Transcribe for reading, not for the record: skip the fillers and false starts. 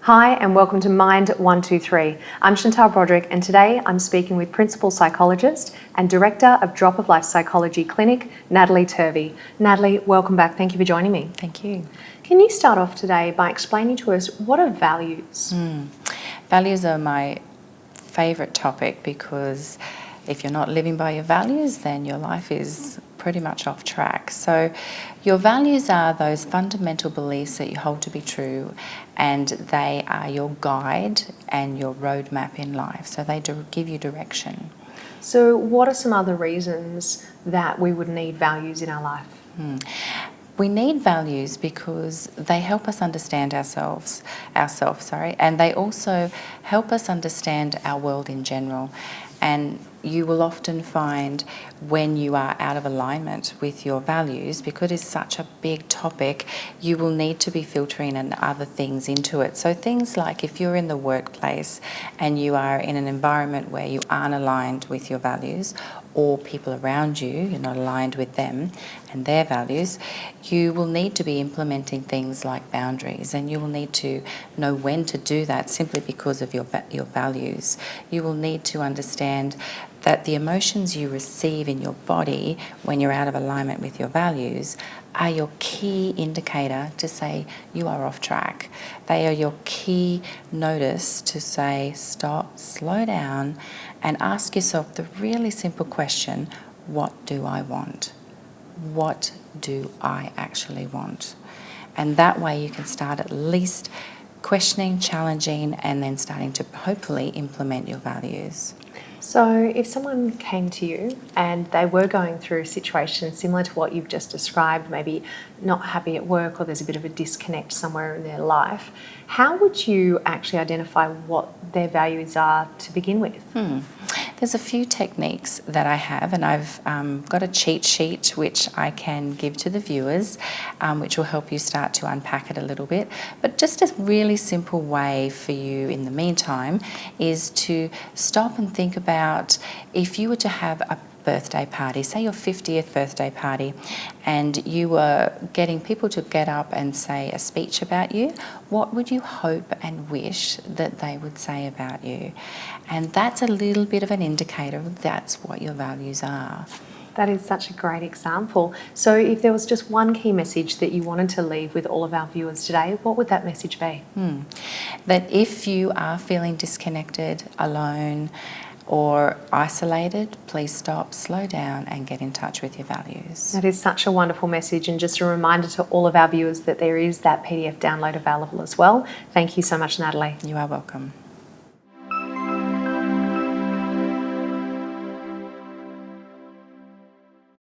Hi and welcome to Mind123. I'm Chantal Broderick and today I'm speaking with Principal Psychologist and Director of Drop of Life Psychology Clinic, Natalie Turvey. Natalie, welcome back. Thank you for joining me. Thank you. Can you start off today by explaining to us what are values? Values are my favourite topic because if you're not living by your values, then your life is pretty much off track. So your values are those fundamental beliefs that you hold to be true, and they are your guide and your roadmap in life. So they give you direction. So what are some other reasons that we would need values in our life? We need values because they help us understand ourselves, and they also help us understand our world in general. And you will often find when you are out of alignment with your values, because it's such a big topic, you will need to be filtering and other things into it. So things like if you're in the workplace and you are in an environment where you aren't aligned with your values, or people around you, you're not aligned with them and their values, you will need to be implementing things like boundaries, and you will need to know when to do that simply because of your values. You will need to understand that the emotions you receive in your body when you're out of alignment with your values are your key indicator to say you are off track. They are your key notice to say stop, slow down, and ask yourself the really simple question, what do I want? What do I actually want? And that way you can start at least questioning, challenging, and then starting to hopefully implement your values. So if someone came to you and they were going through a situation similar to what you've just described, maybe not happy at work or there's a bit of a disconnect somewhere in their life, how would you actually identify what their values are to begin with? There's a few techniques that I have, and I've got a cheat sheet which I can give to the viewers, which will help you start to unpack it a little bit. But just a really simple way for you in the meantime is to stop and think about if you were to have a birthday party, say your 50th birthday party, and you were getting people to get up and say a speech about you, what would you hope and wish that they would say about you? And that's a little bit of an indicator that's what your values are. That is such a great example. So if there was just one key message that you wanted to leave with all of our viewers today, what would that message be? That if you are feeling disconnected, alone, or isolated, please stop, slow down, and get in touch with your values. That is such a wonderful message, and just a reminder to all of our viewers that there is that PDF download available as well. Thank you so much, Natalie. You are welcome.